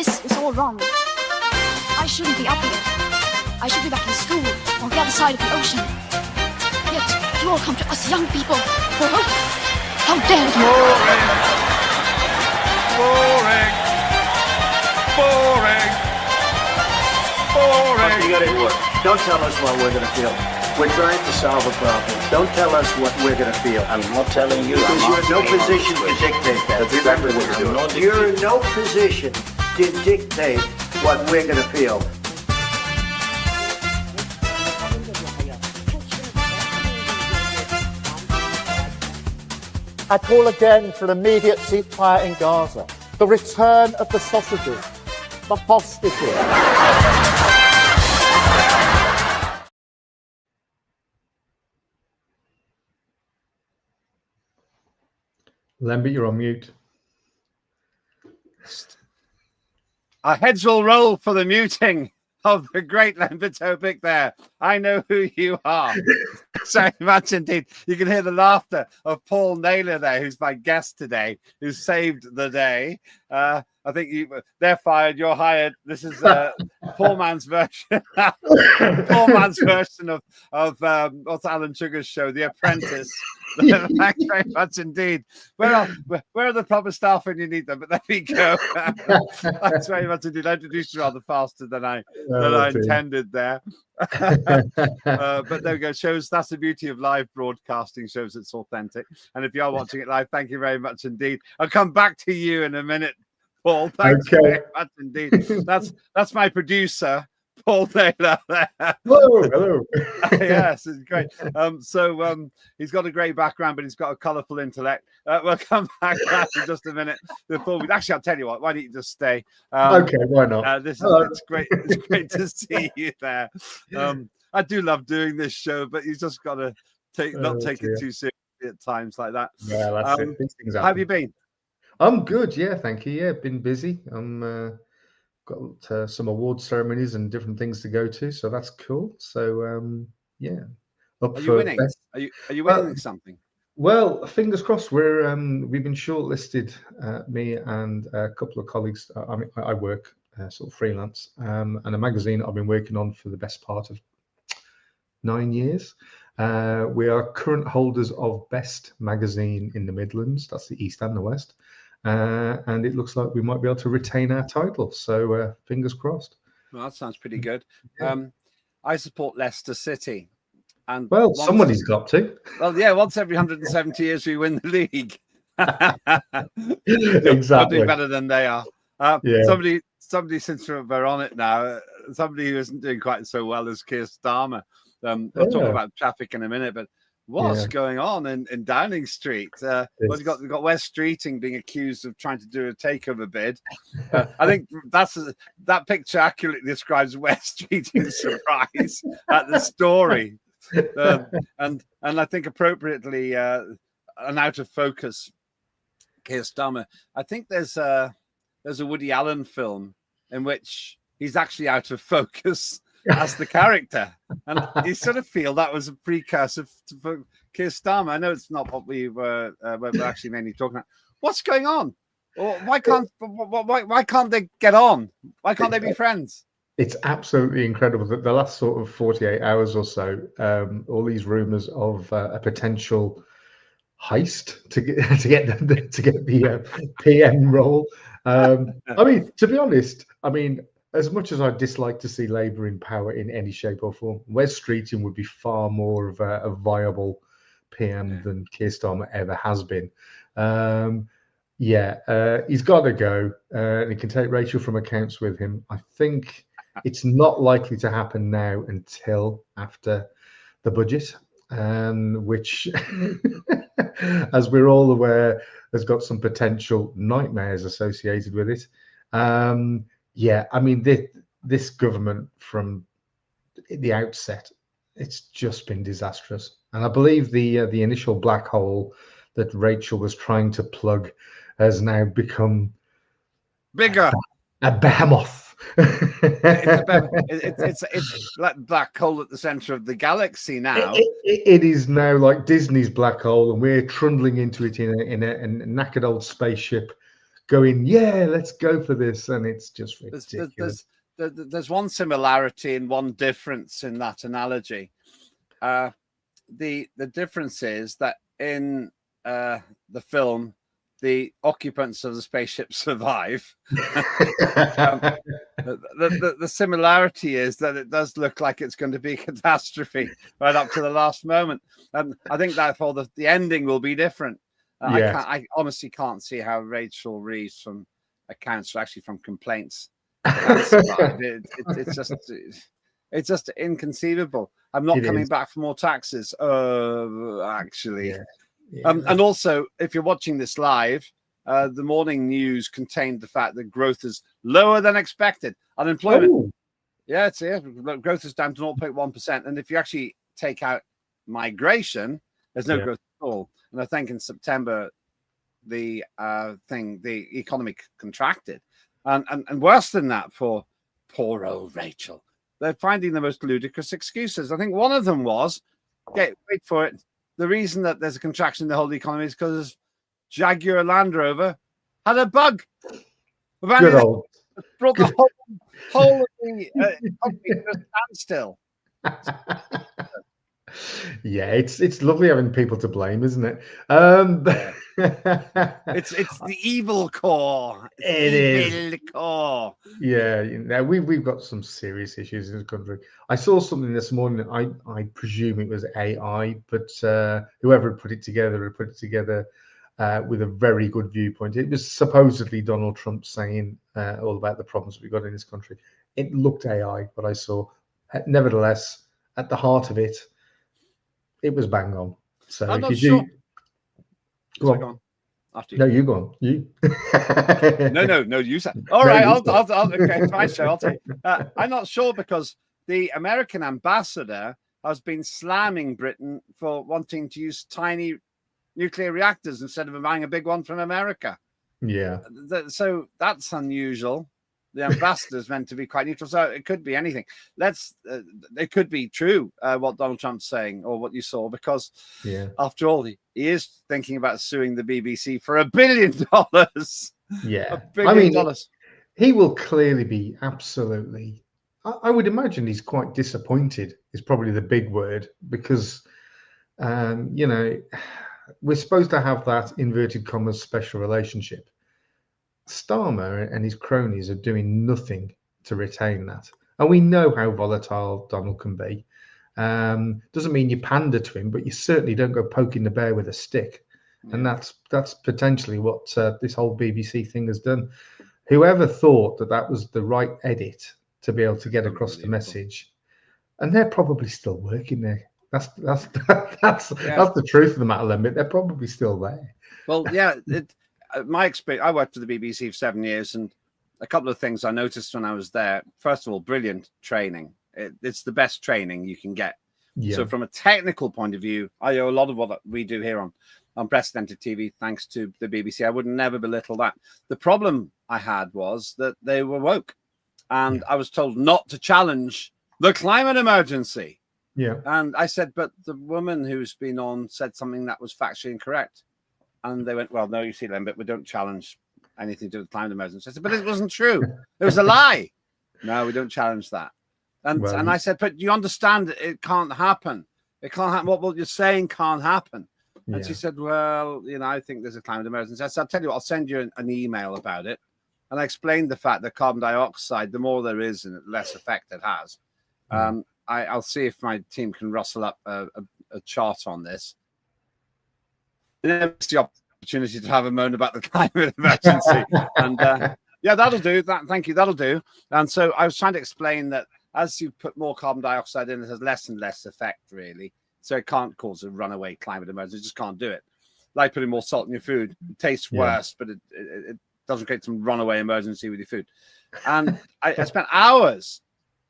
This is all wrong. I shouldn't be up here. I should be back in school on the other side of the ocean. Yet you all come to us young people for hope. How dare you! Boring. Boring. Boring. You got it work. Don't tell us what we're going to feel. We're trying to solve a problem. Don't tell us what we're going to feel. I'm not telling you. Because you're in no position to dictate that. That's exactly what you're doing. You're in no position to dictate what we're going to feel. I call again for an immediate ceasefire in Gaza, the return of the sausages, the hostages. Lembit, you're on mute. Our heads will roll for the muting of the great Lembit Öpik there. I know who you are. So much indeed. You can hear the laughter of Paul Naylor there, who's my guest today, who saved the day. I think they're fired, you're hired. This is Paul Mann's version. Paul Mann's version of what's Alan Sugar's show, The Apprentice. Thanks very much indeed. Where are the proper staff when you need them? But there we go. Thanks very much indeed. I introduced you rather faster than I intended there. But there we go. Shows that's the beauty of live broadcasting. Shows it's authentic. And if you are watching it live, thank you very much indeed. I'll come back to you in a minute, Paul. Thanks very much indeed. That's my producer, Paul Naylor. Hello. Yes, it's great. He's got a great background, but he's got a colourful intellect. We'll come back to that in just a minute. Actually, I'll tell you what. Why don't you just stay? Okay, why not? It's great. It's great to see you there. I do love doing this show, but you just got to not take it too seriously at times like that. Yeah, that's it. These things happen. How have you been? I'm good. Yeah, thank you. Yeah, been busy. I'm got some award ceremonies and different things to go to, so that's cool. So yeah. Are you winning? Are you winning something? Well, fingers crossed. We've been shortlisted, me and a couple of colleagues. I work sort of freelance, and a magazine I've been working on for the best part of 9 years. We are current holders of Best Magazine in the Midlands. That's the East and the West. And it looks like we might be able to retain our title. So fingers crossed. Well, that sounds pretty good. I support Leicester City. And somebody's got to. Well, yeah, once every 170 years we win the league. Exactly. We'll do better than they are. Somebody, since we're on it now, somebody who isn't doing quite so well as Keir Starmer. We'll talk about traffic in a minute, but what's going on in Downing Street? We've got West Streeting being accused of trying to do a takeover bid. I think that picture accurately describes West Streeting's surprise at the story, and I think appropriately an out of focus Keir Starmer. I think there's a Woody Allen film in which he's actually out of focus as the character, and you sort of feel that was a precursor for Keir Starmer. I know it's not what we're actually mainly talking about. What's going on? Or why can't they get on? Why can't they be friends? It's absolutely incredible that the last sort of 48 hours or so, all these rumours of a potential heist to get the PM role. I mean, to be honest, as much as I dislike to see Labour in power in any shape or form, Wes Streeting would be far more of a viable PM than Keir Starmer ever has been. He's got to go. He can take Rachel from accounts with him. I think it's not likely to happen now until after the budget, which, as we're all aware, has got some potential nightmares associated with it. This government from the outset, it's just been disastrous. And I believe the initial black hole that Rachel was trying to plug has now become bigger. A behemoth. It's like black hole at the center of the galaxy now. It is now like Disney's black hole, and we're trundling into it in a knackered old spaceship, going, yeah, let's go for this, and it's just ridiculous. There's one similarity and one difference in that analogy. The difference is that in the film, the occupants of the spaceship survive. The similarity is that it does look like it's going to be a catastrophe right up to the last moment. And I think therefore the ending will be different. I honestly can't see how Rachel Reeves from accounts, actually from complaints, it's just inconceivable. I'm not coming back for more taxes. Actually. Yeah. Yeah. And also, if you're watching this live, the morning news contained the fact that growth is lower than expected. Unemployment, growth is down to 0.1%. And if you actually take out migration, there's no growth at all. And I think in September, the economy contracted. And worse than that for poor old Rachel. They're finding the most ludicrous excuses. I think one of them was, wait for it, the reason that there's a contraction in the whole economy is because Jaguar Land Rover had a bug. Good old. Brought the whole of the economy to a standstill. Yeah, it's lovely having people to blame, isn't it? It's the evil core. It is evil core. Yeah, we've got some serious issues in this country. I saw something this morning. I presume it was AI, but whoever had put it together with a very good viewpoint. It was supposedly Donald Trump saying all about the problems we've got in this country. It looked AI, but I saw. Nevertheless, at the heart of it, it was bang on. So I'm if not you sure. do, go on. After you. No, you go on. You. no. You said. All right. I'll okay. It's my show. I'll take. I'm not sure because the American ambassador has been slamming Britain for wanting to use tiny nuclear reactors instead of buying a big one from America. Yeah. So that's unusual. The ambassador is meant to be quite neutral, so it could be anything. It could be true what Donald Trump's saying or what you saw, because after all, he is thinking about suing the BBC for $1 billion. Yeah, $1 billion. He will clearly be absolutely. I would imagine he's quite disappointed. Is probably the big word, because we're supposed to have that inverted commas special relationship. Starmer and his cronies are doing nothing to retain that. And we know how volatile Donald can be. Doesn't mean you pander to him, but you certainly don't go poking the bear with a stick. Yeah. And that's potentially what this whole BBC thing has done. Whoever thought that was the right edit to be able to get across the message, and they're probably still working there. That's the truth of the matter, Lembit. They're probably still there. Well, yeah. My experience, I worked for the BBC for 7 years, and a couple of things I noticed when I was there. First of all, brilliant training. It's the best training you can get. Yeah. So from a technical point of view, I owe a lot of what we do here on Unprecedented TV thanks to the BBC. I would never belittle that. The problem I had was that they were woke, and I was told not to challenge the climate emergency. Yeah. And I said, but the woman who's been on said something that was factually incorrect. And they went, well, no, you see, Lembit, we don't challenge anything to do with climate emergency. I said, but it wasn't true. It was a lie. No, we don't challenge that. And I said, but you understand it can't happen. It can't happen. What you're saying can't happen. And she said, well, I think there's a climate emergency. I said, I'll tell you what, I'll send you an email about it. And I explained the fact that carbon dioxide, the more there is, and the less effect it has. I'll see if my team can rustle up a chart on this. It's the opportunity to have a moan about the climate emergency. And that'll do. Thank you. That'll do. And so I was trying to explain that as you put more carbon dioxide in, it has less and less effect, really. So it can't cause a runaway climate emergency. You just can't do it. Like putting more salt in your food. It tastes worse, but it doesn't create some runaway emergency with your food. And I spent hours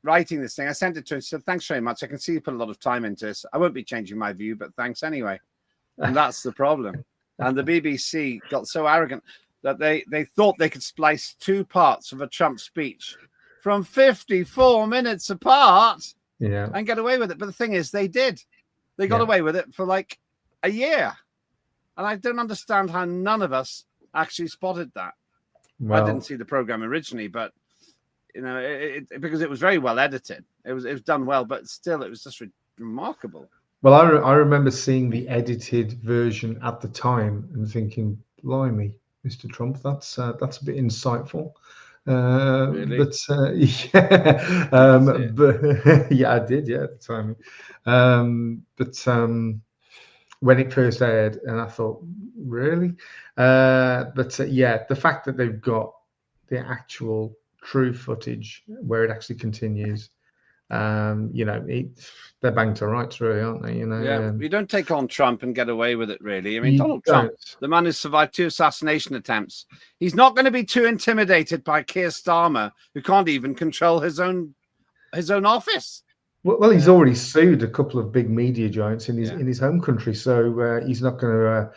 writing this thing. I sent it to him. He said, thanks very much. I can see you put a lot of time into this. I won't be changing my view, but thanks anyway. And that's the problem. And the BBC got so arrogant that they thought they could splice two parts of a Trump speech from 54 minutes apart and get away with it. But the thing is, they did. They got away with it for like a year. And I don't understand how none of us actually spotted that. I didn't see the program originally, but because it was very well edited. It was done well, but still, it was just remarkable. Well, I remember seeing the edited version at the time and thinking, "Blimey, Mr. Trump, that's a bit insightful." Really? But yeah, but yeah, I did, yeah, at the time. But when it first aired, and I thought, really? But yeah, the fact that they've got the actual true footage where it actually continues, they're banged to rights, really, aren't they? You don't take on Trump and get away with it, really. I mean, Donald Trump, the man who's survived 2 assassination attempts, he's not going to be too intimidated by Keir Starmer, who can't even control his own office. Well, he's already sued a couple of big media giants in his home country, so he's not going to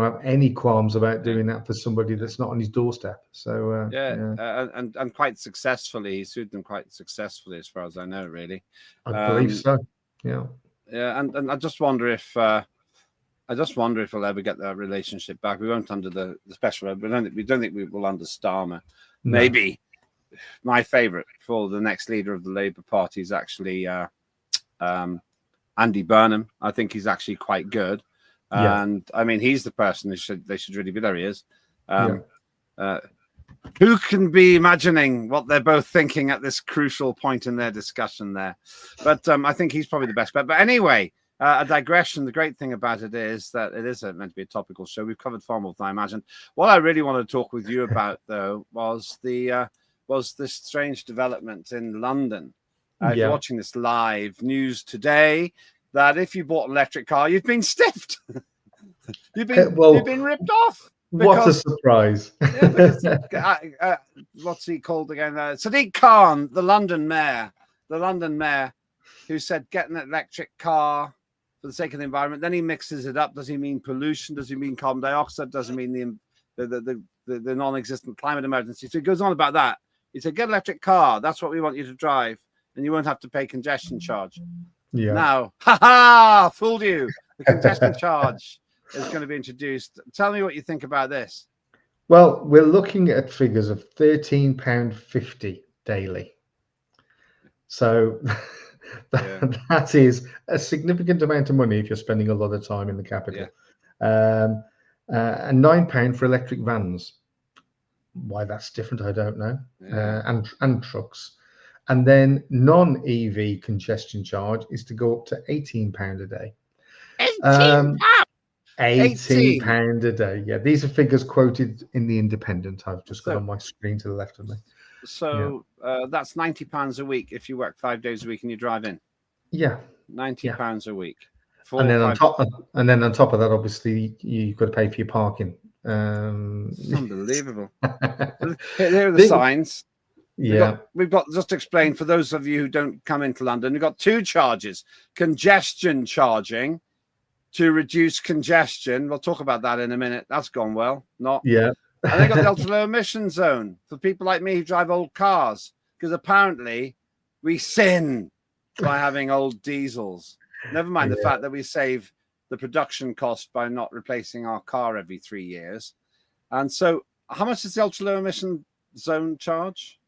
have any qualms about doing that for somebody that's not on his doorstep. So and quite successfully, he sued them quite successfully, as far as I know, really. I believe so. Yeah. Yeah, and I just wonder if we'll ever get that relationship back. We won't under the special. We don't think we will under Starmer. No. Maybe. My favourite for the next leader of the Labour Party is actually Andy Burnham. I think he's actually quite good, and I mean he's the person they should really be. There he is. Who can be imagining what they're both thinking at this crucial point in their discussion there? But I think he's probably the best bet. But anyway, a digression. The great thing about it is that it is meant to be a topical show. We've covered far more than I imagined. What I really wanted to talk with you about, though, was this strange development in London. If you're watching this live news today, that if you bought an electric car, you've been stiffed. you've been ripped off. What a surprise. What's he called again? Sadiq Khan, the London mayor, who said, get an electric car for the sake of the environment. Then he mixes it up. Does he mean pollution? Does he mean carbon dioxide? Does he mean the non-existent climate emergency? So he goes on about that. He said, get an electric car. That's what we want you to drive. And you won't have to pay congestion charge. Yeah. Now, fooled you. The congestion charge is going to be introduced. Tell me what you think about this. Well, we're looking at figures of £13.50 daily. So that is a significant amount of money if you're spending a lot of time in the capital. Yeah. And £9 for electric vans. Why that's different, I don't know. Yeah. And trucks. And then non-EV congestion charge is to go up to £18 a day. £18 a day. Yeah, these are figures quoted in the Independent. I've just got on my screen to the left of me. So that's £90 a week if you work 5 days a week and you drive in. Yeah, £90 a week. And then on top of that, obviously, you've got to pay for your parking. Unbelievable. Here are the signs. We've got just to explain for those of you who don't come into London, we've got 2 charges: congestion charging to reduce congestion. We'll talk about that in a minute. That's gone well. And they got the ultra low emission zone for people like me who drive old cars, because apparently we sin by having old diesels. Never mind the fact that we save the production cost by not replacing our car every 3 years. And so how much is the ultra low emission zone charge?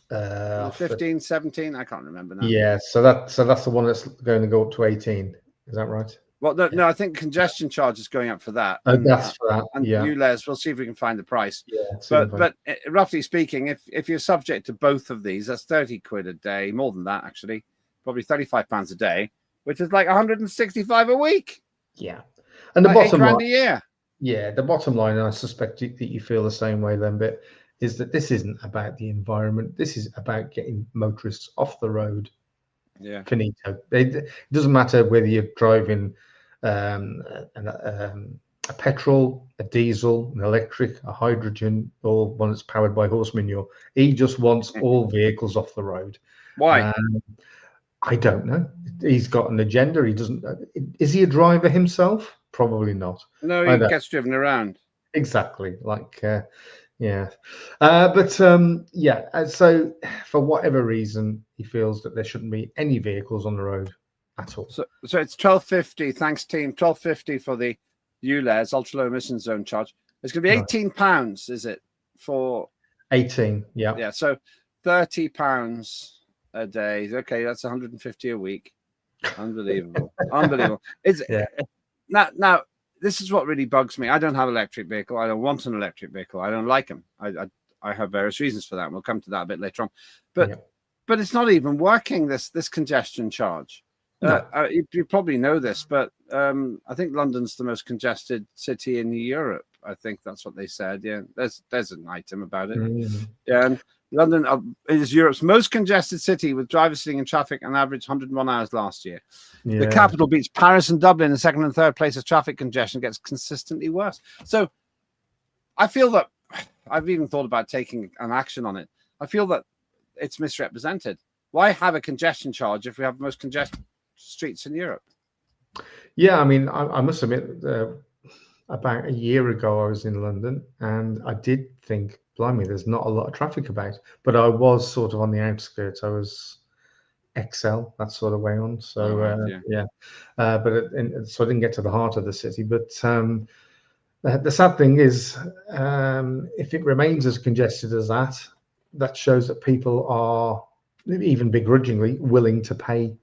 15, 17? I can't remember now. Yeah, so that's the one that's going to go up to 18. Is that right? Well, no, I think congestion charge is going up for that. That's for that. And ULEZ, we'll see if we can find the price. But roughly speaking, if you're subject to both of these, that's 30 quid a day, more than that actually, probably £35 a day, which is like 165 a week. Yeah, and the bottom line a year. Yeah, the bottom line, and I suspect that you feel the same way, Lembit, is that this isn't about the environment. This is about getting motorists off the road. Yeah, finito. It doesn't matter whether you're driving a petrol, a diesel, an electric, a hydrogen, or one that's powered by horse manure. He just wants all vehicles off the road. Why? I don't know. He's got an agenda. He doesn't. Is he a driver himself? Probably not. No, he gets driven around. Exactly. So for whatever reason, he feels that there shouldn't be any vehicles on the road at all. So it's £12.50. Thanks, team. £12.50 for the ULEZ, ultra low emission zone charge. It's going to be £18, is it, for 18. Yeah. Yeah. So £30 a day. Okay, that's 150 a week. Unbelievable. Unbelievable. It's now this is what really bugs me. I don't have an electric vehicle. I don't want an electric vehicle. I don't like them. I have various reasons for that. And we'll come to that a bit later on. But it's not even working, this congestion charge. You probably know this, but I think London's the most congested city in Europe. I think that's what they said. Yeah, there's an item about it. Yeah, and London is Europe's most congested city, with drivers sitting in traffic an average 101 hours last year. The capital beats Paris and Dublin in second and third place as traffic congestion gets consistently worse. So I feel that I've even thought about taking an action on it. I feel that it's misrepresented. Why have a congestion charge if we have the most congested streets in Europe? Yeah, I mean, I must admit, about a year ago, I was in London, and I did think, blimey, there's not a lot of traffic about. But I was sort of on the outskirts. I was XL, that sort of way on. So so I didn't get to the heart of the city. But the sad thing is, if it remains as congested as that, that shows that people are, even begrudgingly, willing to pay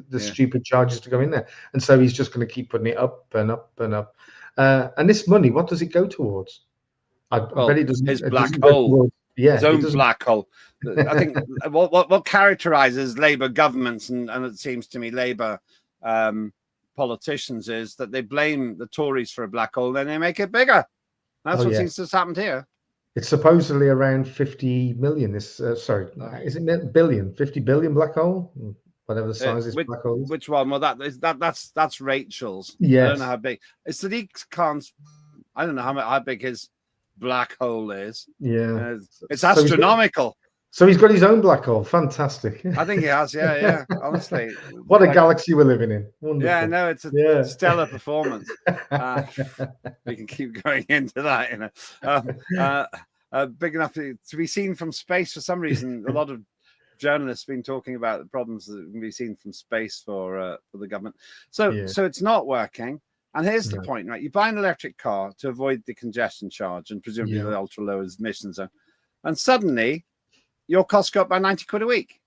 the stupid charges to go in there. And so he's just going to keep putting it up and up and up. And this money, what does it go towards? I bet it doesn't. His black hole. His own black hole. I think what characterizes Labour governments, and it seems to me Labour politicians, is that they blame the Tories for a black hole, then they make it bigger. That's what seems to have happened here. It's supposedly around 50 million. Is it billion? 50 billion black hole? Whatever the size is, black holes. Which one? Well, that's Rachel's. Yes. I don't know how big. It's Sadiq Khan's. I don't know how big his black hole is. Yeah. It's astronomical. So he's got his own black hole. Fantastic. I think he has. Yeah. Honestly. What a galaxy we're living in. Wonderful. Yeah, no, it's a stellar performance. We can keep going into that, big enough to be seen from space. For some reason, a lot of journalists have been talking about the problems that can be seen from space for the government. So it's not working. And here's the point, right? You buy an electric car to avoid the congestion charge and presumably the ultra low emissions zone, and suddenly your costs go up by 90 quid a week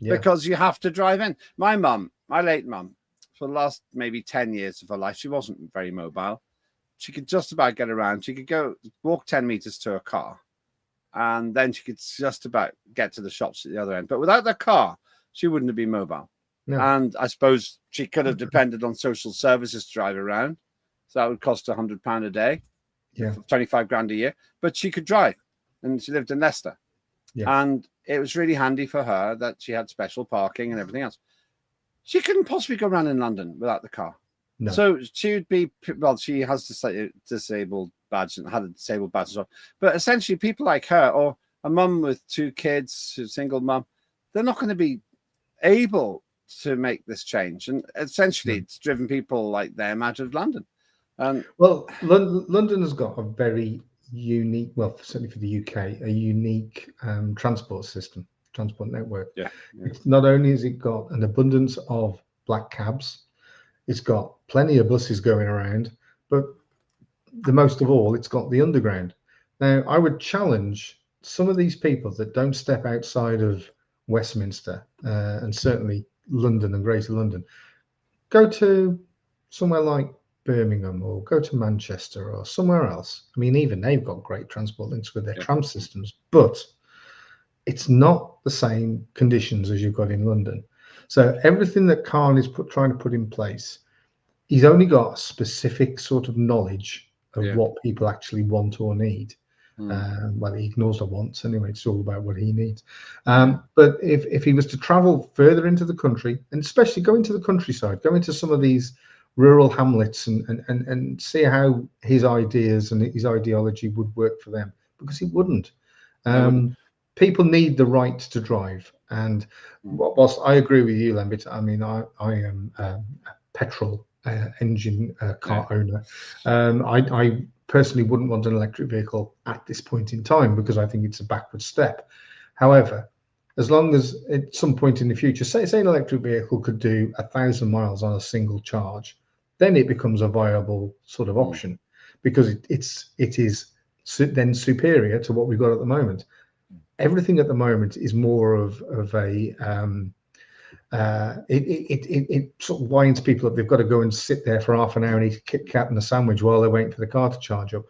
because you have to drive in. My late mum, for the last maybe 10 years of her life, she wasn't very mobile. She could just about get around. She could walk 10 meters to a car, and then she could just about get to the shops at the other end. But without the car, she wouldn't have been mobile. No. And I suppose she could have depended on social services to drive around. So that would cost £100 a day, 25 grand a year. But she could drive, and she lived in Leicester. Yeah. And it was really handy for her that she had special parking and everything else. She couldn't possibly go around in London without the car. No. So she would be, she has disabled badge and had a disabled badge as well. But essentially, people like her, or a mum with 2 kids, a single mum, they're not going to be able to make this change. And essentially, it's driven people like them out of London. Well, London has got a very unique, well, certainly for the UK, a unique transport network. It's not only has it got an abundance of black cabs, it's got plenty of buses going around, but the most of all, it's got the underground. Now, I would challenge some of these people that don't step outside of Westminster and certainly London and Greater London. Go to somewhere like Birmingham or go to Manchester or somewhere else. I mean, even they've got great transport links with their tram systems, but it's not the same conditions as you've got in London. So everything that Khan is trying to put in place, he's only got a specific sort of knowledge of what people actually want or need. Well, he ignores the wants anyway. It's all about what he needs. But if he was to travel further into the country, and especially go into the countryside, go into some of these rural hamlets and see how his ideas and his ideology would work for them, because it wouldn't. People need the right to drive. And whilst I agree with you, Lembit, I mean, I am a petrol engine car owner. I personally wouldn't want an electric vehicle at this point in time because I think it's a backward step. However, as long as at some point in the future, say an electric vehicle could do 1,000 miles on a single charge, then it becomes a viable sort of option, because it is then superior to what we've got at the moment. Everything at the moment is more of a it sort of winds people up. They've got to go and sit there for half an hour and eat a Kit Kat and a sandwich while they're waiting for the car to charge up.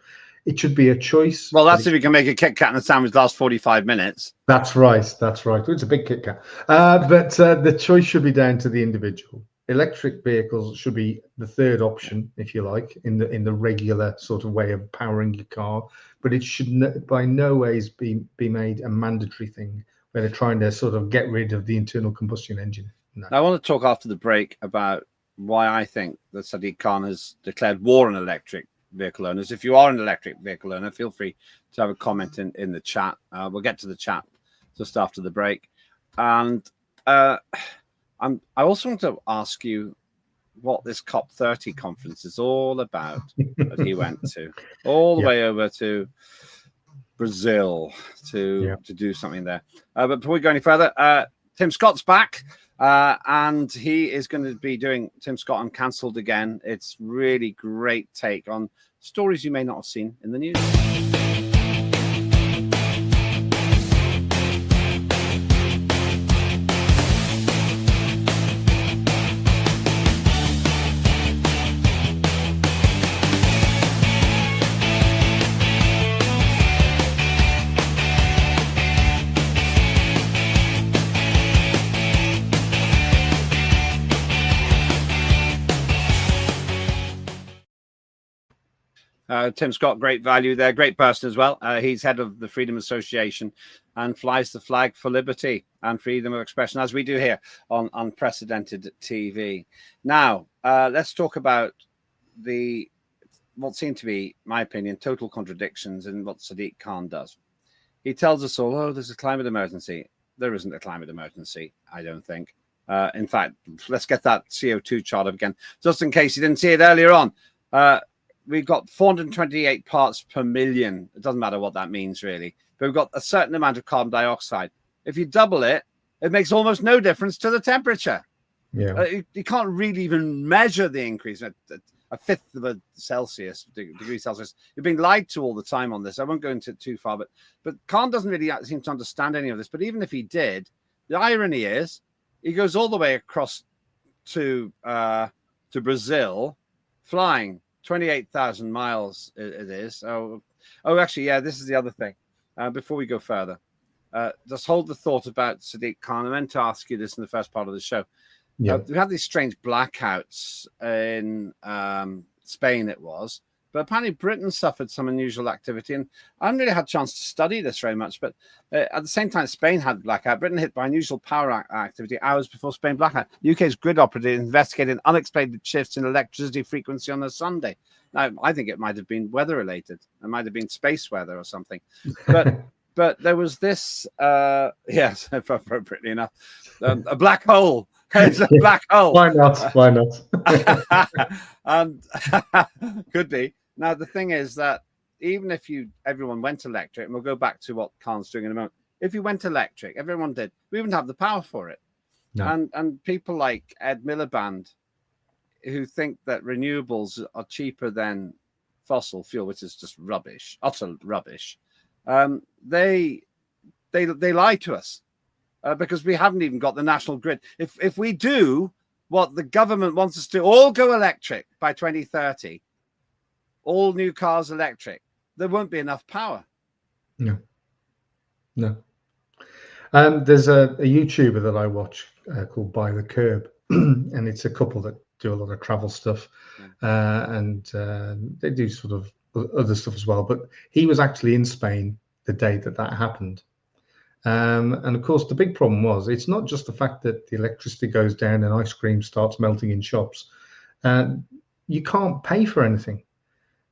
It should be a choice. Well, that's if you can make a Kit Kat and a sandwich last 45 minutes. That's right. That's right. It's a big Kit Kat. But the choice should be down to the individual. Electric vehicles should be the third option, if you like, in the regular sort of way of powering your car. But it should by no ways be made a mandatory thing where they're trying to sort of get rid of the internal combustion engine. No. I want to talk after the break about why I think that Sadiq Khan has declared war on electric vehicle owners. If you are an electric vehicle owner, feel free to have a comment in the chat. We'll get to the chat just after the break. And I also want to ask you what this COP30 conference is all about that he went to, all the way over to Brazil to do something there. But before we go any further, Tim Scott's back. And he is going to be doing Tim Scott Uncancelled again. It's really great take on stories you may not have seen in the news. Tim Scott, great value there, great person as well. He's head of the Freedom Association and flies the flag for liberty and freedom of expression, as we do here on Unprecedented TV. Now, let's talk about what seem to be, my opinion, total contradictions in what Sadiq Khan does. He tells us all, oh, there's a climate emergency. There isn't a climate emergency, I don't think. In fact, let's get that CO2 chart up again, just in case you didn't see it earlier on. We've got 428 parts per million. It doesn't matter what that means, really. But we've got a certain amount of carbon dioxide. If you double it, it makes almost no difference to the temperature. Yeah. You can't really even measure the increase at a fifth of a degree Celsius. You're being lied to all the time on this. I won't go into it too far, but Khan doesn't really seem to understand any of this. But even if he did, the irony is he goes all the way across to Brazil, flying 28,000 miles. It is. Oh, actually, yeah. This is the other thing. Before we go further, just hold the thought about Sadiq Khan. I meant to ask you this in the first part of the show. We had these strange blackouts in Spain, it was, but apparently Britain suffered some unusual activity, and I haven't really had a chance to study this very much, but at the same time Spain had blackout, Britain hit by unusual power activity hours before Spain blackout. UK's grid operator investigated unexplained shifts in electricity frequency on a Sunday. Now, I think it might have been weather related. It might have been space weather or something, but there was this, yes, appropriately enough, a black hole. It's a black hole. Why not? Why not? Could be. Now, the thing is that even if everyone went electric, and we'll go back to what Khan's doing in a moment. If you went electric, everyone did. We wouldn't have the power for it. No. And people like Ed Miliband, who think that renewables are cheaper than fossil fuel, which is just rubbish, utter rubbish. They lie to us. Because we haven't even got the national grid. If we do what the government wants us to, all go electric by 2030, all new cars electric, there won't be enough power. No. There's a YouTuber that I watch called By the Curb, and it's a couple that do a lot of travel stuff, and they do sort of other stuff as well. But he was actually in Spain the day that happened. And of course, the big problem was it's not just the fact that the electricity goes down and ice cream starts melting in shops. You can't pay for anything.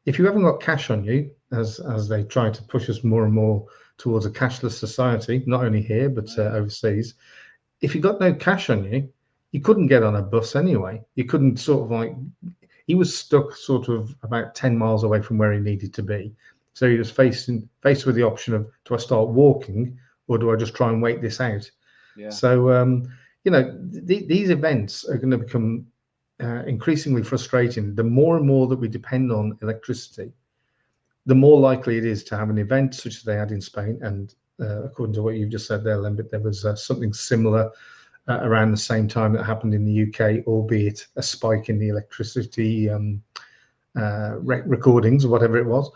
If you haven't got cash on you, as they try to push us more and more towards a cashless society, not only here, but overseas, if you got no cash on you, you couldn't get on a bus anyway. You couldn't he was stuck sort of about 10 miles away from where he needed to be. So he was faced with the option of, do I start walking? Or do I just try and wait this out? Yeah. So, these events are going to become increasingly frustrating. The more and more that we depend on electricity, the more likely it is to have an event such as they had in Spain. And according to what you've just said there, Lembit, there was something similar around the same time that happened in the UK, albeit a spike in the electricity recordings or whatever it was.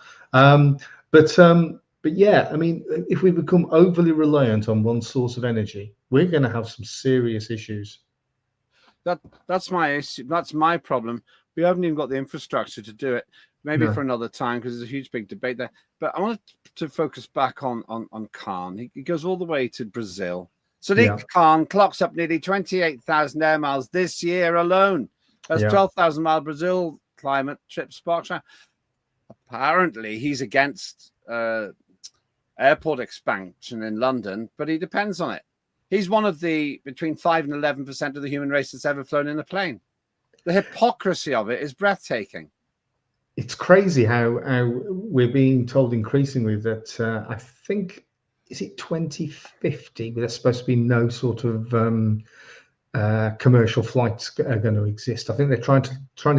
But yeah, I mean, if we become overly reliant on one source of energy, we're going to have some serious issues. That's my issue. That's my problem. We haven't even got the infrastructure to do it. Maybe for another time, because there's a huge big debate there. But I wanted to focus back on Khan. He goes all the way to Brazil. Sadiq Khan clocks up nearly 28,000 air miles this year alone. That's 12,000 mile Brazil climate trip sparks. Apparently, he's against airport expansion in London, but he depends on it. He's one of the between 5 and 11% of the human race that's ever flown in a plane. The hypocrisy of it is breathtaking. It's crazy how we're being told increasingly that I think, is it 2050? There's supposed to be no sort of commercial flights are going to exist. I think they're trying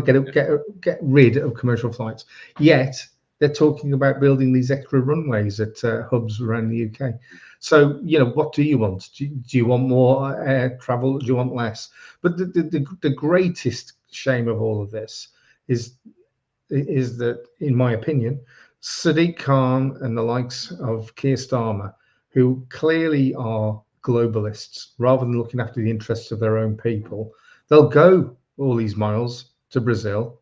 to get rid of commercial flights. Yet they're talking about building these extra runways at hubs around the UK. So, what do you want? Do you want more air travel? Do you want less? But the greatest shame of all of this is that, in my opinion, Sadiq Khan and the likes of Keir Starmer, who clearly are globalists, rather than looking after the interests of their own people, they'll go all these miles to Brazil.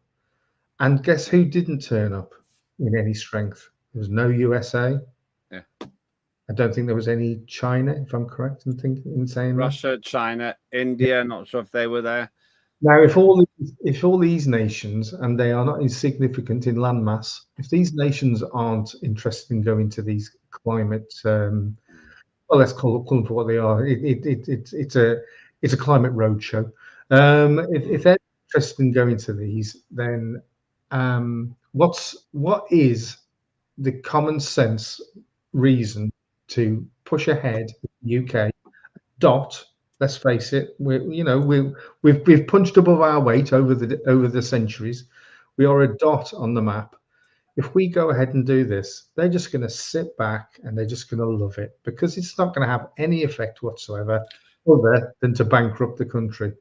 And guess who didn't turn up in any strength? There was no USA. Yeah. I don't think there was any China, if I'm correct in saying Russia, that. China, India, not sure if they were there. Now, if all these nations, and they are not insignificant in landmass, if these nations aren't interested in going to these climate, well, let's call them for what they are. It's a climate roadshow. If they're interested in going to these, then what is the common sense reason to push ahead in the UK? Let's face it, we've punched above our weight over the centuries. We are a dot on the map. If we go ahead and do this, they're just going to sit back and they're just going to love it, because it's not going to have any effect whatsoever other than to bankrupt the country.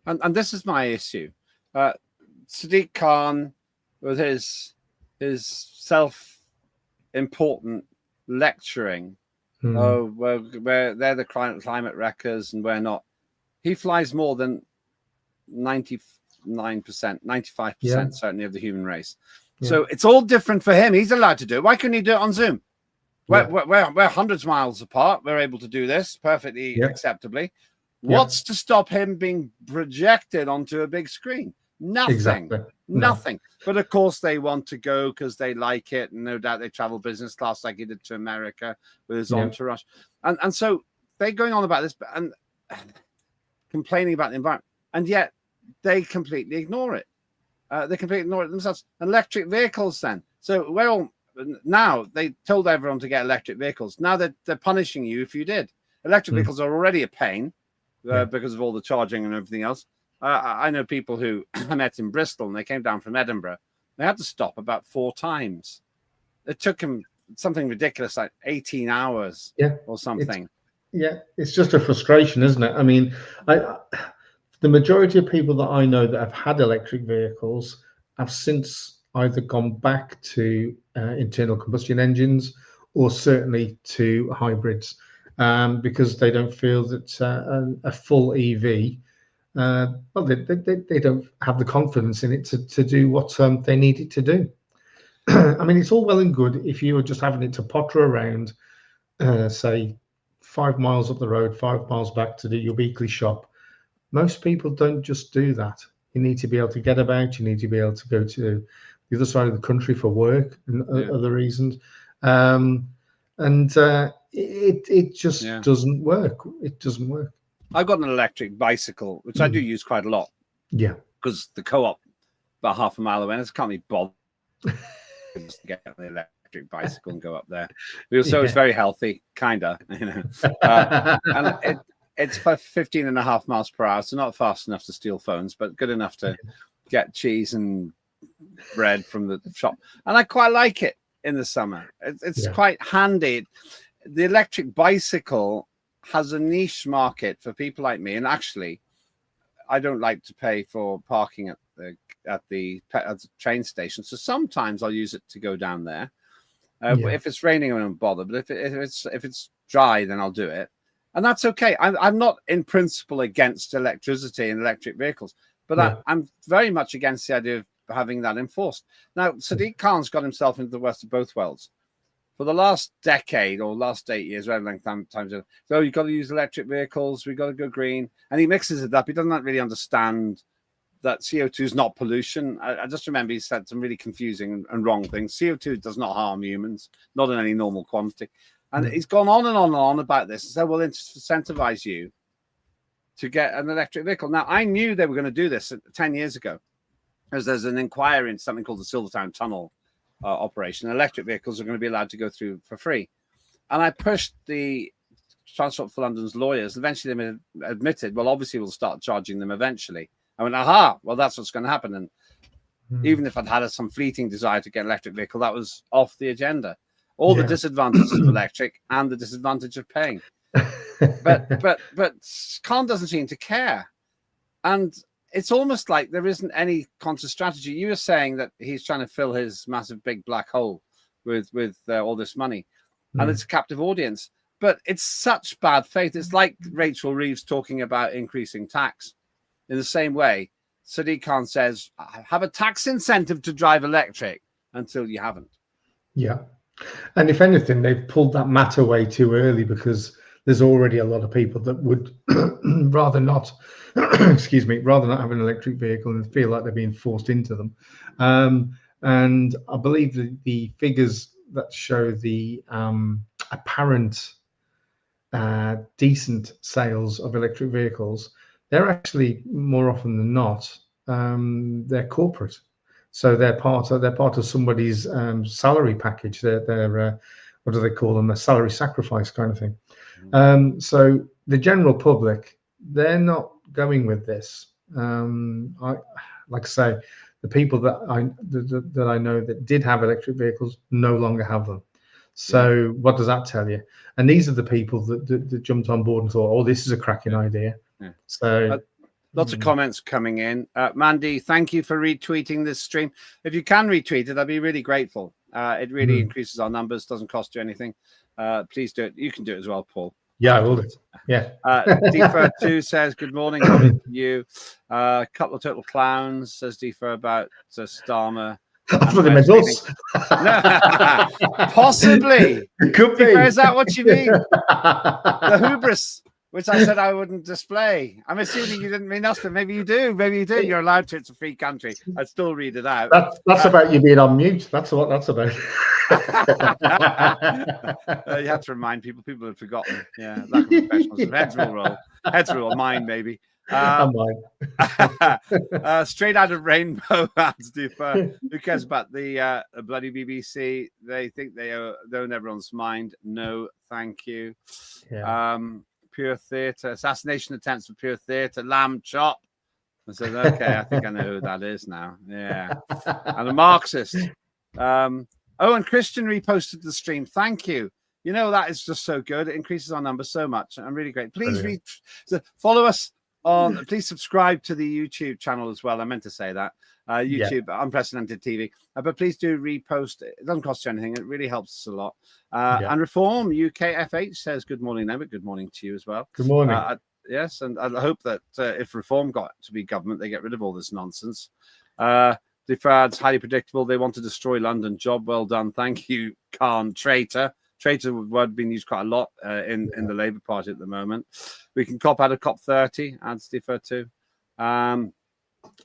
And this is my issue. Sadiq Khan, with his self-important lecturing, oh, well, they're the climate wreckers and we're not. He flies more than 99%, 95% certainly of the human race. Yeah. So it's all different for him. He's allowed to do it. Why couldn't he do it on Zoom? We're hundreds of miles apart. We're able to do this perfectly acceptably. What's to stop him being projected onto a big screen? Nothing. Exactly. Nothing. No. But of course they want to go because they like it, and no doubt they travel business class like he did to America with his entourage. And so they're going on about this and complaining about the environment, and yet they completely ignore it. They completely ignore it themselves. Electric vehicles then. So now they told everyone to get electric vehicles. Now they're punishing you if you did. Electric vehicles are already a pain because of all the charging and everything else. I know people who I met in Bristol, and they came down from Edinburgh. They had to stop about 4 times. It took them something ridiculous, like 18 hours or something. It's just a frustration, isn't it? I mean, the majority of people that I know that have had electric vehicles have since either gone back to internal combustion engines or certainly to hybrids, because they don't feel that a full EV, they don't have the confidence in it to do what they need it to do. I mean, it's all well and good if you were just having it to potter around, say 5 miles up the road, 5 miles back to do your weekly shop. Most people don't just do that. You need to be able to get about. You need to be able to go to the other side of the country for work and other reasons. It just doesn't work. It doesn't work. I've got an electric bicycle, which I do use quite a lot. Yeah. Because the co-op about half a mile away, and I can't be bothered to get an electric bicycle and go up there. So it's very healthy, kinda, and it's for 15.5 miles per hour, so not fast enough to steal phones, but good enough to get cheese and bread from the shop. And I quite like it. in the summer. It's quite handy. The electric bicycle has a niche market for people like me. And actually, I don't like to pay for parking at the train station. So sometimes I'll use it to go down there. If it's raining, I won't bother. But if it's dry, then I'll do it. And that's okay. I'm not in principle against electricity and electric vehicles, but I'm very much against the idea of having that enforced. Now, Sadiq Khan's got himself into the worst of both worlds. For the last decade or last 8 years, whatever length time, so you've got to use electric vehicles, we've got to go green. And he mixes it up. He doesn't really understand that CO2 is not pollution. I just remember he said some really confusing and wrong things. CO2 does not harm humans, not in any normal quantity. And he's gone on and on and on about this. So we'll incentivize you to get an electric vehicle. Now, I knew they were going to do this 10 years ago, because there's an inquiry in something called the Silvertown Tunnel operation. Electric vehicles are going to be allowed to go through for free. And I pushed the Transport for London's lawyers. Eventually, they admitted, well, obviously, we'll start charging them eventually. I went, aha, well, that's what's going to happen. And even if I'd had some fleeting desire to get an electric vehicle, that was off the agenda. All the disadvantages of electric and the disadvantage of paying. But Khan doesn't seem to care. And it's almost like there isn't any conscious strategy. You were saying that he's trying to fill his massive big black hole with all this money. And it's a captive audience. But it's such bad faith. It's like Rachel Reeves talking about increasing tax. In the same way, Sadiq Khan says, have a tax incentive to drive electric until you haven't. Yeah. And if anything, they've pulled that matter way too early, because there's already a lot of people that would rather not, rather not have an electric vehicle and feel like they're being forced into them. And I believe that the figures that show the apparent decent sales of electric vehicles, they're actually more often than not, they're corporate. So they're part of somebody's salary package. They're what do they call them? A salary sacrifice kind of thing. So the general public, they're not going with this. Like I say, the people that I know that did have electric vehicles no longer have them. So what does that tell you? And these are the people that jumped on board and thought, oh, this is a cracking idea. So. Lots of comments coming in. Mandy, thank you for retweeting this stream. If you can retweet it, I'd be really grateful. It really increases our numbers, doesn't cost you anything. Please do it. You can do it as well, Paul. Yeah, I will do. Yeah. Defer2 says, good morning. Morning to you. A couple of total clowns, says Defer, about Starmer. That's what they meant us. Possibly. It could be. Is that what you mean? The hubris, which I said I wouldn't display. I'm assuming you didn't mean us, but maybe you do. Maybe you do. You're allowed to. It's a free country. I'd still read it out. That's about you being on mute. That's what that's about. You have to remind people. People have forgotten. Yeah, lack of professionalism. Heads will roll. Mine, maybe. Straight out of Rainbow, who cares about the bloody BBC? They think they own everyone's mind. No, thank you. Yeah. Pure Theatre, assassination attempts for Pure Theatre, Lamb Chop. I said, okay, I think I know who that is now. Yeah. And a Marxist. And Christian reposted the stream. Thank you. You know, that is just so good. It increases our numbers so much. I'm really great. Please follow us on, please subscribe to the YouTube channel as well. I meant to say that. YouTube, Unprecedented TV. But please do repost. It doesn't cost you anything. It really helps us a lot. And Reform UKFH says, good morning, Lembit. Good morning to you as well. Good morning. Yes, and I hope that if Reform got to be government, they get rid of all this nonsense. Defards, highly predictable. They want to destroy London. Job well done. Thank you, Khan. Traitor. Traitor word being used quite a lot in the Labour Party at the moment. We can cop out of COP30, adds Defer to.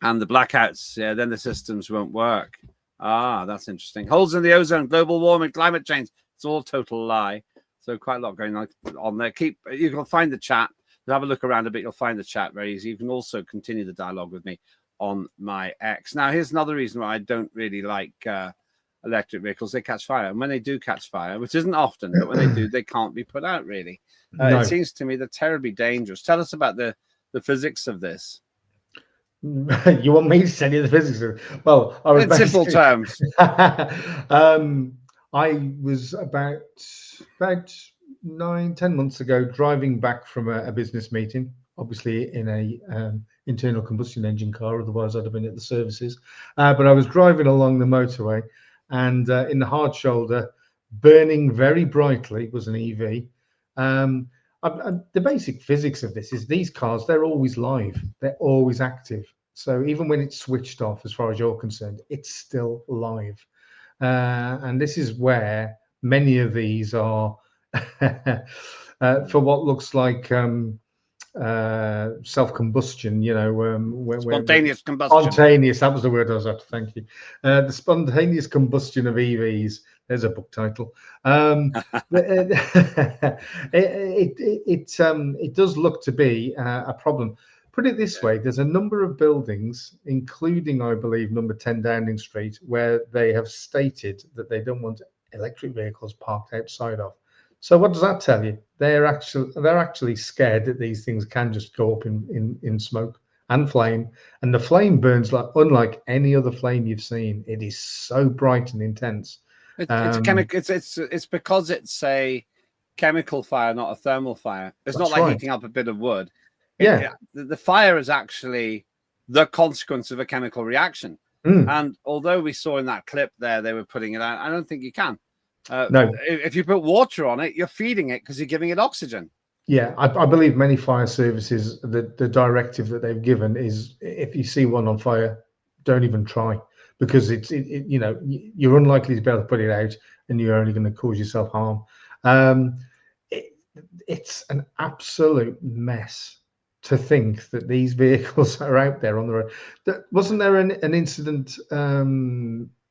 And the blackouts, then the systems won't work. That's interesting. Holes in the ozone, global warming, climate change. It's all a total lie. So quite a lot going on there. You can find the chat. Have a look around a bit. You'll find the chat very easy. You can also continue the dialogue with me on my X. Now, here's another reason why I don't really like electric vehicles. They catch fire. And when they do catch fire, which isn't often, but when they do, they can't be put out, really. No. It seems to me they're terribly dangerous. Tell us about the physics of this. You want me to tell you the physics of it? Well, in simple terms. I was about 9-10 months ago driving back from a business meeting, obviously in a internal combustion engine car, otherwise I'd have been at the services. But I was driving along the motorway, and in the hard shoulder, burning very brightly, was an EV. The basic physics of this is these cars, they're always live, they're always active. So even when it's switched off, as far as you're concerned, it's still live. And this is where many of these are for what looks like self-combustion, spontaneous combustion. Spontaneous, that was the word I was after, thank you. The spontaneous combustion of EVs, there's a book title. It does look to be a problem. Put it this way, there's a number of buildings, including, I believe, number 10 Downing Street, where they have stated that they don't want electric vehicles parked outside of. So what does that tell you? They're actually scared that these things can just go up in smoke and flame. And the flame burns unlike any other flame you've seen. It is so bright and intense. It's because it's a chemical fire, not a thermal fire. It's not like heating up a bit of wood. The fire is actually the consequence of a chemical reaction. And although we saw in that clip there they were putting it out, I don't think you can. No. If you put water on it, you're feeding it because you're giving it oxygen. Yeah, I believe many fire services, the directive that they've given is if you see one on fire, don't even try, because you're unlikely to be able to put it out, and you're only going to cause yourself harm. It's an absolute mess to think that these vehicles are out there on the road. Wasn't there an incident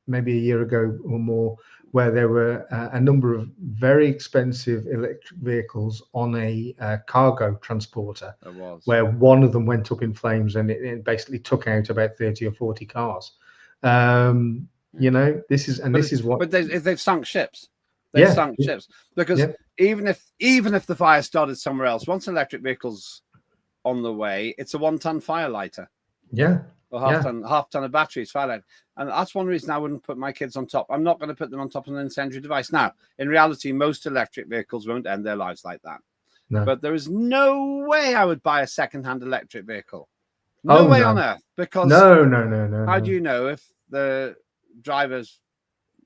maybe a year ago or more where there were a number of very expensive electric vehicles on a cargo transporter, where one of them went up in flames, and it basically took out about 30 or 40 cars. This is what. But they've sunk ships. They've sunk ships because even if the fire started somewhere else, once an electric vehicle's on the way, it's a 1-ton fire lighter. Or half ton of batteries, fire lighter. And that's one reason I wouldn't put my kids on top. I'm not going to put them on top of an incendiary device. Now, in reality, most electric vehicles won't end their lives like that. No. But there is no way I would buy a second-hand electric vehicle. No way on earth. Because no. How do you know if the driver's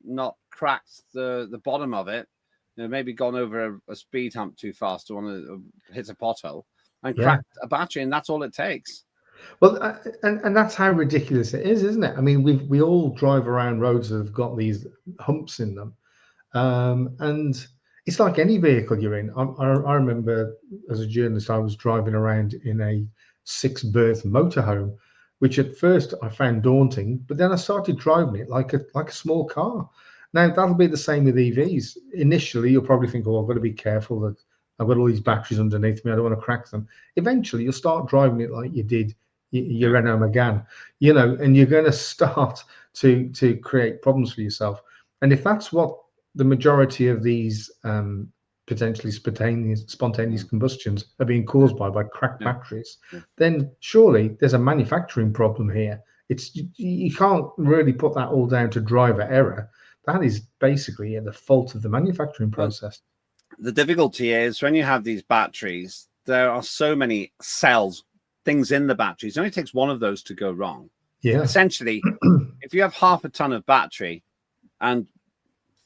not cracked the bottom of it, maybe gone over a speed hump too fast or hits a pothole and cracked a battery, and that's all it takes. Well, and that's how ridiculous it is, isn't it? I mean, we all drive around roads that have got these humps in them, and it's like any vehicle you're in. I remember as a journalist, I was driving around in a 6-berth motorhome, which at first I found daunting, but then I started driving it like a small car. Now that'll be the same with EVs. Initially, you'll probably think, "Oh, I've got to be careful that I've got all these batteries underneath me. I don't want to crack them." Eventually, you'll start driving it like you did your Renault Megane, and you're going to start to create problems for yourself. And if that's what the majority of these potentially spontaneous combustions are being caused by cracked batteries, then surely there's a manufacturing problem here. You can't really put that all down to driver error. That is basically the fault of the manufacturing process. The difficulty is when you have these batteries, there are so many things in the batteries. It only takes one of those to go wrong. Essentially, if you have half a ton of battery and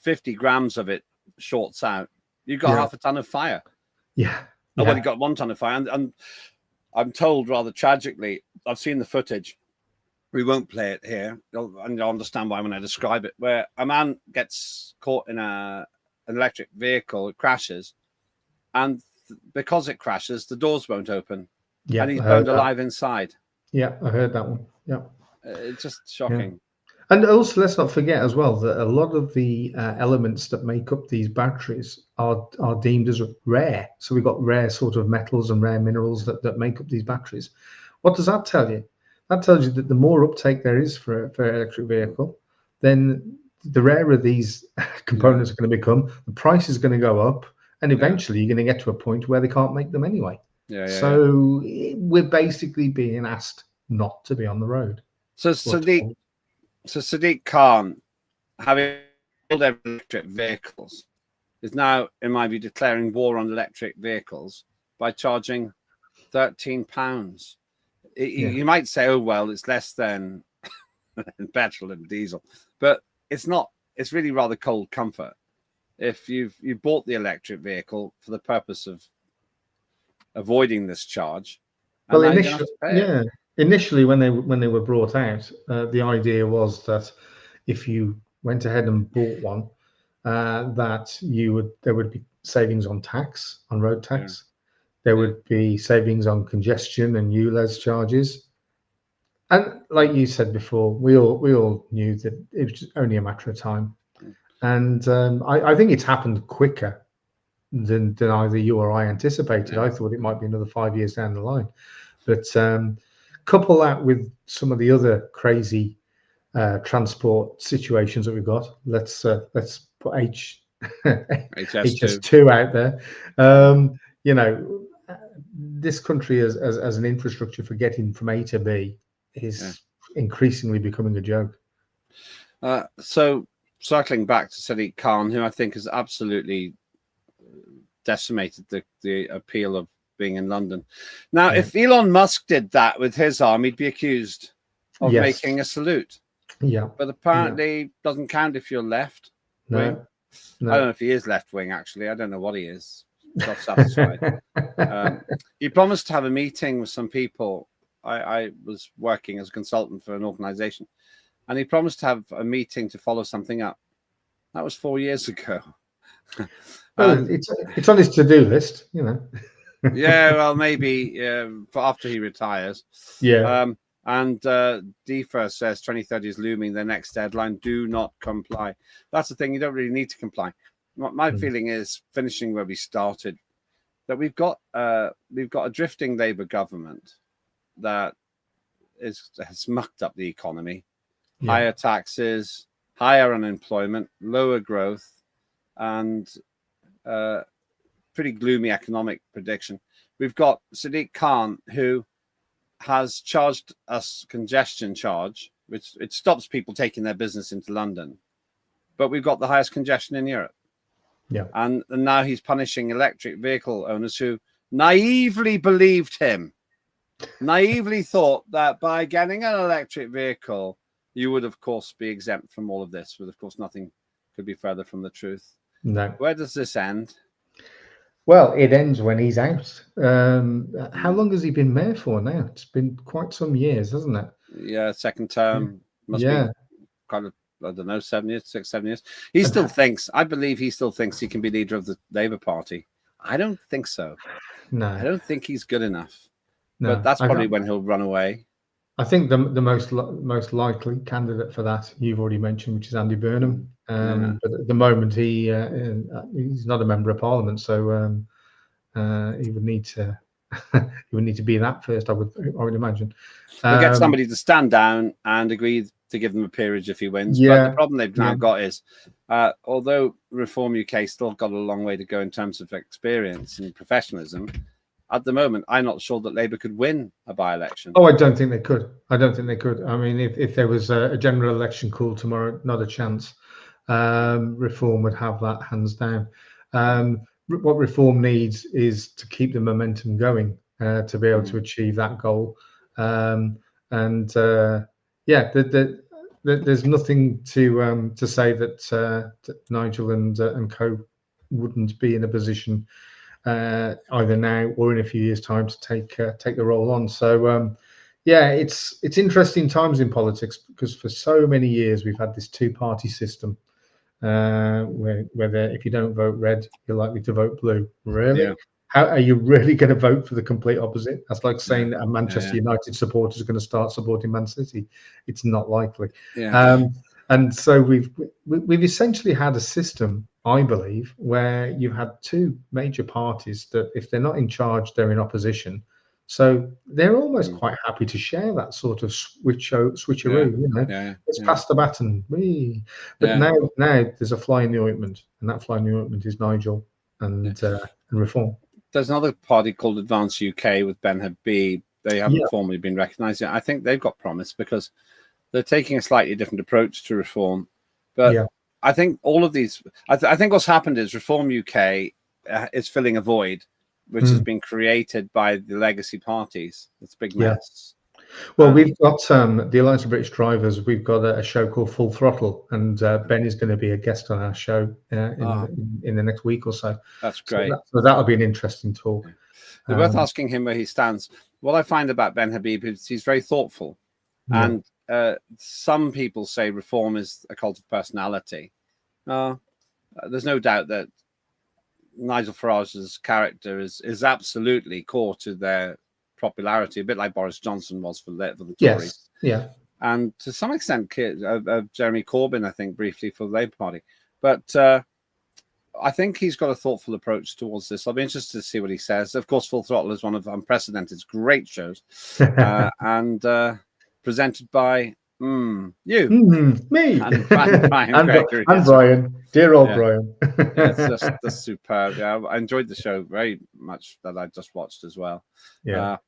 50 grams of it shorts out, you've got half a ton of fire. Nobody got 1 ton of fire. And I'm told rather tragically, I've seen the footage. We won't play it here, and you'll understand why when I describe it, where a man gets caught in an electric vehicle, it crashes, and because it crashes, the doors won't open, and he's burned alive inside. I heard that one. It's just shocking. And also, let's not forget as well that a lot of the elements that make up these batteries are deemed as rare. So we've got rare sort of metals and rare minerals that make up these batteries. What does that tell you? That tells you that the more uptake there is for an electric vehicle, then the rarer these components are going to become, the price is going to go up, and eventually you're going to get to a point where they can't make them anyway. So we're basically being asked not to be on the road. So Sadiq Khan, having electric vehicles is now, in my view, declaring war on electric vehicles by charging £13. You might say, oh, well, it's less than petrol and diesel, but it's not. It's really rather cold comfort. If you bought the electric vehicle for the purpose of avoiding this charge, well, initially when they were brought out, the idea was that if you went ahead and bought one, that there would be savings on tax, on road tax. There would be savings on congestion and ULEZ charges. And like you said before, we all knew that it was only a matter of time. And I think it's happened quicker than either you or I anticipated. I thought it might be another 5 years down the line. But couple that with some of the other crazy transport situations that we've got. Let's put HS2 out there. This country as an infrastructure for getting from A to B is increasingly becoming a joke. So circling back to Sadiq Khan, who I think has absolutely decimated the appeal of being in London. Now, if Elon Musk did that with his arm, he'd be accused of making a salute. Yeah. But apparently doesn't count if you're left wing. No. I don't know if he is left wing, actually. I don't know what he is. Self-satisfied. He promised to have a meeting with some people. I was working as a consultant for an organization, and he promised to have a meeting to follow something up. That was 4 years ago. Well, it's on his to-do list, Yeah, well, maybe for after he retires. Yeah. And DFA says 2030 is looming. The next deadline. Do not comply. That's the thing. You don't really need to comply. My feeling is, finishing where we started, that we've got a drifting Labour government that has mucked up the economy. Higher taxes, higher unemployment, lower growth, and pretty gloomy economic prediction. We've got Sadiq Khan, who has charged us congestion charge, which it stops people taking their business into London. But we've got the highest congestion in Europe. Yeah. And now he's punishing electric vehicle owners who naively believed him, naively thought that by getting an electric vehicle, you would, of course, be exempt from all of this. But, of course, nothing could be further from the truth. No. Where does this end? Well, it ends when he's out. How long has he been mayor for now? It's been quite some years, hasn't it? Yeah, second term. Must be kind of, I don't know, 7 years, 6, 7 years. He still thinks, I believe he still thinks he can be leader of the Labour Party. I don't think so. No. I don't think he's good enough. No, but that's probably when he'll run away. I think the most likely candidate for that you've already mentioned, which is Andy Burnham. But at the moment he's not a member of Parliament, so he would need to be that first. I would imagine. We'll get somebody to stand down and agree to give them a peerage if he wins. But the problem they've now got is, although Reform UK still got a long way to go in terms of experience and professionalism, at the moment, I'm not sure that Labour could win a by-election. Oh, I don't think they could. I mean, if there was a general election called tomorrow, not a chance. Reform would have that hands down. What Reform needs is to keep the momentum going to be able to achieve that goal. There's nothing to say that Nigel and co wouldn't be in a position either now or in a few years' time to take the role on. So it's interesting times in politics, because for so many years we've had this two-party system where if you don't vote red, you're likely to vote blue. Really? Yeah. How are you really going to vote for the complete opposite? That's like saying that a Manchester United supporter is going to start supporting Man City. It's not likely. And so we've essentially had a system, I believe, where you've had two major parties that, if they're not in charge, they're in opposition. So they're almost quite happy to share that sort of switcheroo. Let's pass the baton. But now there's a fly in the ointment, and that fly in the ointment is Nigel and Reform. There's another party called Advance UK with Ben Habib. They haven't formally been recognised yet. I think they've got promise, because they're taking a slightly different approach to Reform. But I think all of these. I think what's happened is Reform UK is filling a void, which has been created by the legacy parties. It's a big mess. Well, we've got the Alliance of British Drivers. We've got a show called Full Throttle, and Ben is going to be a guest on our show in the next week or so. That's great. So that'll be an interesting talk. We're both asking him where he stands. What I find about Ben Habib is he's very thoughtful, and some people say reform is a cult of personality. There's no doubt that Nigel Farage's character is absolutely core to their popularity, a bit like Boris Johnson was for the Tories. Yes. Yeah. And to some extent, Jeremy Corbyn, I think, briefly for the Labour Party. But I think he's got a thoughtful approach towards this. I'll be interested to see what he says. Of course, Full Throttle is one of Unprecedented's great shows, and presented by you, me, and Brian, dear old Brian. It's just superb. Yeah, I enjoyed the show very much that I just watched as well. Yeah.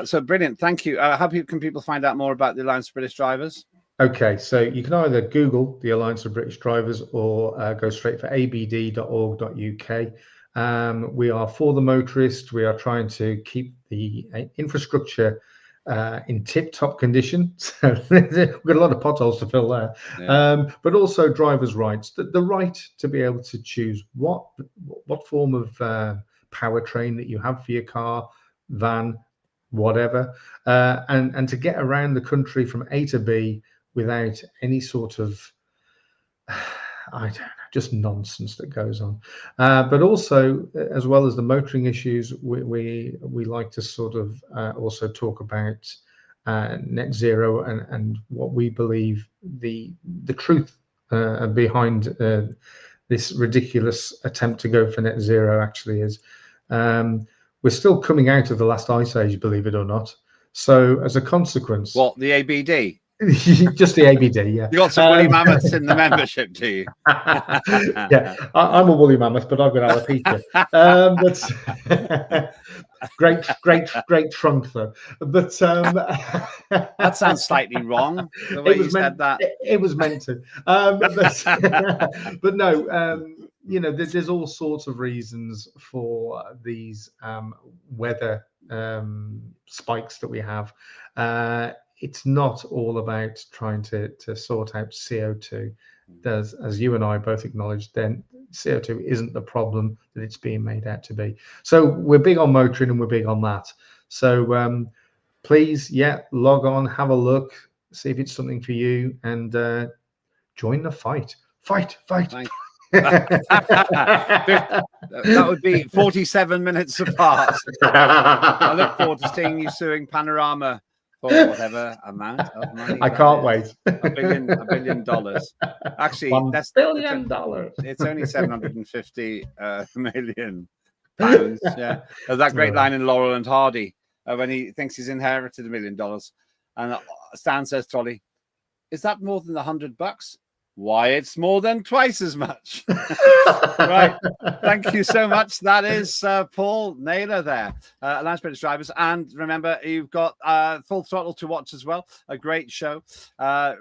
So brilliant. Thank you. How can people find out more about the Alliance of British Drivers? Okay, so you can either Google the Alliance of British Drivers or go straight for abd.org.uk. We are for the motorist. We are trying to keep the infrastructure in tip-top condition. So we've got a lot of potholes to fill there. But also drivers' rights, the right to be able to choose what form of powertrain that you have for your car, van, whatever, and to get around the country from A to B without any sort of I don't know, just nonsense that goes on. But also, as well as the motoring issues, we like to sort of also talk about net zero and what we believe the truth behind this ridiculous attempt to go for net zero actually is. We're still coming out of the last ice age, believe it or not. So as a consequence... What, the ABD? Just the ABD, yeah. You got some woolly mammoths in the membership, do you? Yeah, I'm a woolly mammoth, but I've got alopecia. Great trunk, though. But that sounds slightly wrong, the way you said that. It was meant to. But no... you know, there's all sorts of reasons for these weather spikes that we have. It's not all about trying to sort out CO2. As you and I both acknowledged, then CO2 isn't the problem that it's being made out to be. So we're big on motoring and we're big on that. So please, log on, have a look, see if it's something for you, and join the fight. Fight. That would be 47 minutes apart. I look forward to seeing you suing Panorama for whatever amount of money. I can't wait. $1 billion. Actually, $1 billion. It's only 750 million pounds. Yeah, there's that great line in Laurel and Hardy when he thinks he's inherited $1 million, and Stan says to Ollie, "Is that more than $100? Why, it's more than twice as much." Right. Thank you so much. That is Paul Naylor there, Alliance British Drivers. And remember, you've got Full Throttle to watch as well. A great show.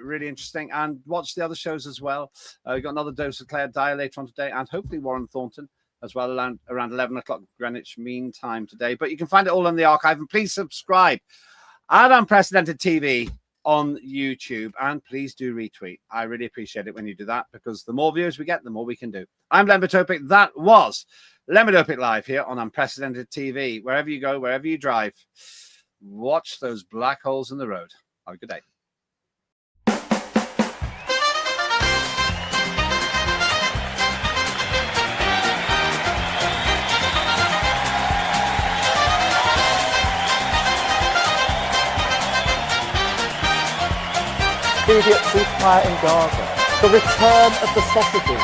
Really interesting. And watch the other shows as well. We've got another dose of Claire Dyer later on today, and hopefully Warren Thornton as well around 11 o'clock Greenwich Mean Time today. But you can find it all on the archive. And please subscribe at Unprecedented TV on YouTube, and please do retweet. I really appreciate it when you do that, because the more viewers we get, the more we can do. I'm Lembit Öpik. That was Lembit Öpik Live here on Unprecedented TV. Wherever you go, wherever you drive, watch those black holes in the road. Have a good day. Immediate ceasefire in Gaza, the return of the sausages.